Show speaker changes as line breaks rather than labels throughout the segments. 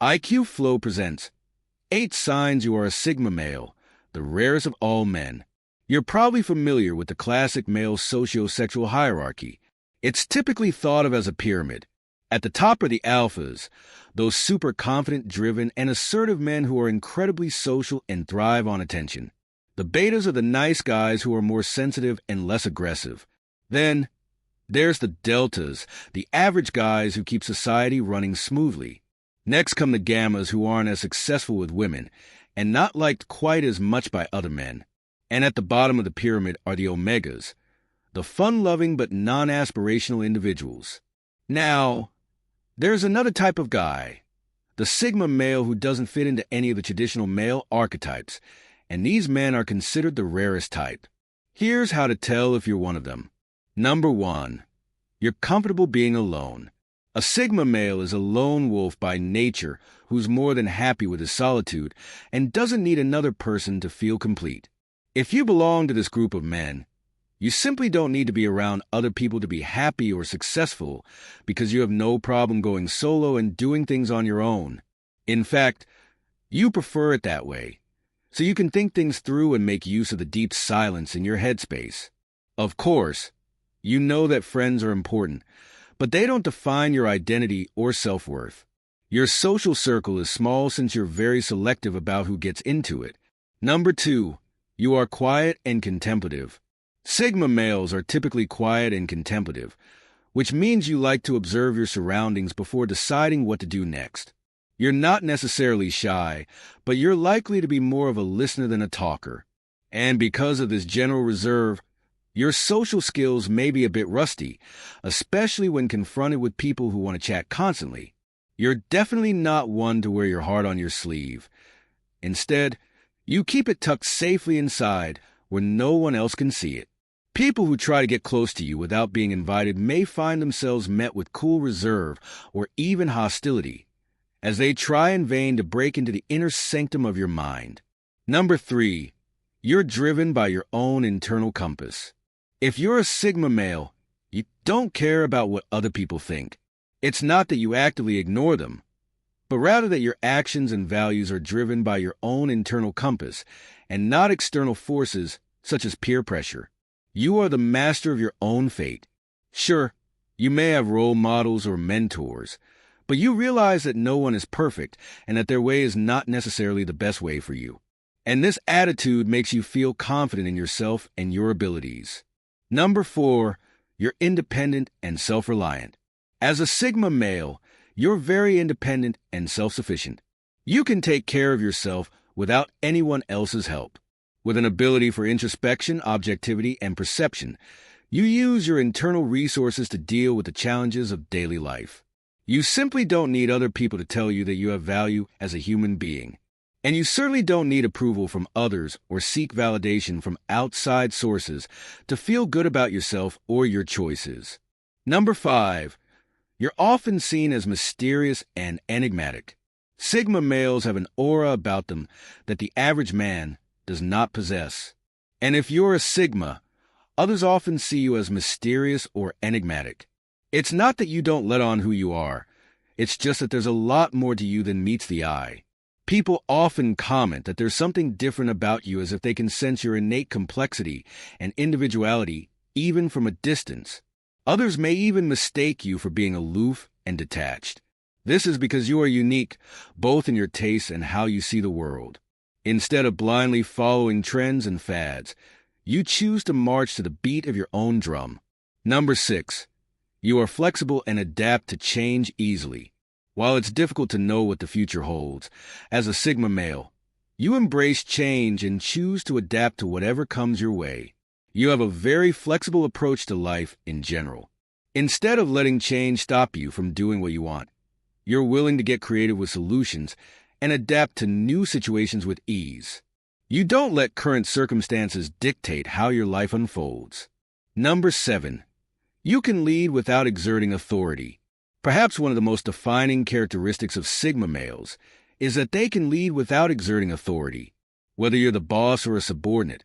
IQ Flow presents 8 Signs You Are a Sigma Male, the rarest of all men. You're probably familiar with the classic male socio-sexual hierarchy. It's typically thought of as a pyramid. At the top are the alphas, those super confident, driven, and assertive men who are incredibly social and thrive on attention. The betas are the nice guys who are more sensitive and less aggressive. Then, there's the deltas, the average guys who keep society running smoothly. Next come the gammas who aren't as successful with women, and not liked quite as much by other men. And at the bottom of the pyramid are the omegas, the fun-loving but non-aspirational individuals. Now, there's another type of guy, the sigma male who doesn't fit into any of the traditional male archetypes, and these men are considered the rarest type. Here's how to tell if you're one of them. Number 1. You're comfortable being alone. A sigma male is a lone wolf by nature who's more than happy with his solitude and doesn't need another person to feel complete. If you belong to this group of men, you simply don't need to be around other people to be happy or successful because you have no problem going solo and doing things on your own. In fact, you prefer it that way, so you can think things through and make use of the deep silence in your headspace. Of course, you know that friends are important, but they don't define your identity or self-worth. Your social circle is small since you're very selective about who gets into it. Number 2, you are quiet and contemplative. Sigma males are typically quiet and contemplative, which means you like to observe your surroundings before deciding what to do next. You're not necessarily shy, but you're likely to be more of a listener than a talker. And because of this general reserve, your social skills may be a bit rusty, especially when confronted with people who want to chat constantly. You're definitely not one to wear your heart on your sleeve. Instead, you keep it tucked safely inside where no one else can see it. People who try to get close to you without being invited may find themselves met with cool reserve or even hostility, as they try in vain to break into the inner sanctum of your mind. Number 3, you're driven by your own internal compass. If you're a sigma male, you don't care about what other people think. It's not that you actively ignore them, but rather that your actions and values are driven by your own internal compass and not external forces such as peer pressure. You are the master of your own fate. Sure, you may have role models or mentors, but you realize that no one is perfect and that their way is not necessarily the best way for you. And this attitude makes you feel confident in yourself and your abilities. Number 4, you're independent and self-reliant. As a sigma male, you're very independent and self-sufficient. You can take care of yourself without anyone else's help. With an ability for introspection, objectivity, and perception, you use your internal resources to deal with the challenges of daily life. You simply don't need other people to tell you that you have value as a human being. And you certainly don't need approval from others or seek validation from outside sources to feel good about yourself or your choices. Number 5, you're often seen as mysterious and enigmatic. Sigma males have an aura about them that the average man does not possess. And if you're a sigma, others often see you as mysterious or enigmatic. It's not that you don't let on who you are. It's just that there's a lot more to you than meets the eye. People often comment that there's something different about you as if they can sense your innate complexity and individuality even from a distance. Others may even mistake you for being aloof and detached. This is because you are unique, both in your tastes and how you see the world. Instead of blindly following trends and fads, you choose to march to the beat of your own drum. Number 6, you are flexible and adapt to change easily. While it's difficult to know what the future holds, as a sigma male, you embrace change and choose to adapt to whatever comes your way. You have a very flexible approach to life in general. Instead of letting change stop you from doing what you want, you're willing to get creative with solutions and adapt to new situations with ease. You don't let current circumstances dictate how your life unfolds. Number 7, you can lead without exerting authority. Perhaps one of the most defining characteristics of sigma males is that they can lead without exerting authority. Whether you're the boss or a subordinate,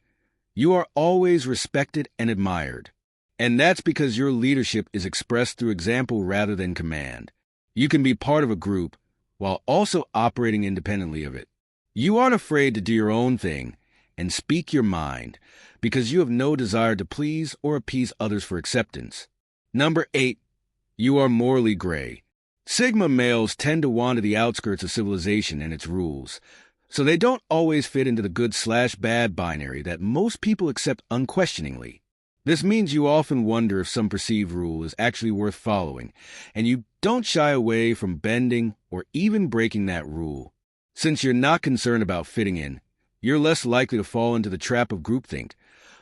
you are always respected and admired. And that's because your leadership is expressed through example rather than command. You can be part of a group, while also operating independently of it. You aren't afraid to do your own thing and speak your mind because you have no desire to please or appease others for acceptance. Number 8, you are morally gray. Sigma males tend to wander the outskirts of civilization and its rules, so they don't always fit into the good/bad binary that most people accept unquestioningly. This means you often wonder if some perceived rule is actually worth following, and you don't shy away from bending or even breaking that rule. Since you're not concerned about fitting in, you're less likely to fall into the trap of groupthink,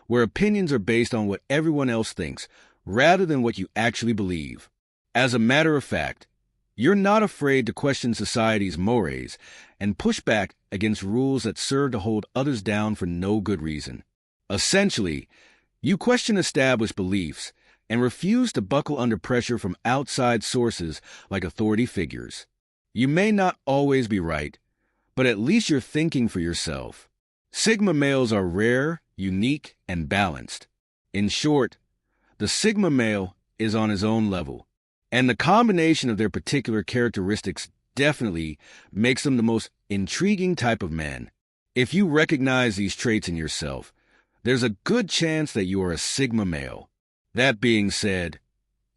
where opinions are based on what everyone else thinks rather than what you actually believe. As a matter of fact, you're not afraid to question society's mores and push back against rules that serve to hold others down for no good reason. Essentially, you question established beliefs and refuse to buckle under pressure from outside sources like authority figures. You may not always be right, but at least you're thinking for yourself. Sigma males are rare, unique, and balanced. In short, the Sigma male is on his own level, and the combination of their particular characteristics definitely makes them the most intriguing type of man. If you recognize these traits in yourself, there's a good chance that you are a Sigma male. That being said,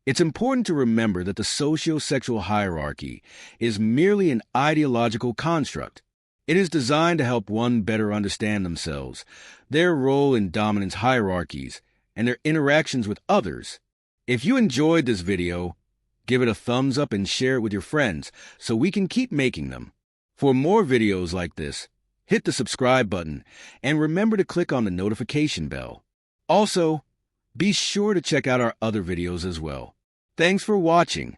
it's important to remember that the socio-sexual hierarchy is merely an ideological construct. It is designed to help one better understand themselves, their role in dominance hierarchies, and their interactions with others. If you enjoyed this video, give it a thumbs up and share it with your friends so we can keep making them. For more videos like this, hit the subscribe button and remember to click on the notification bell. Also, be sure to check out our other videos as well. Thanks for watching.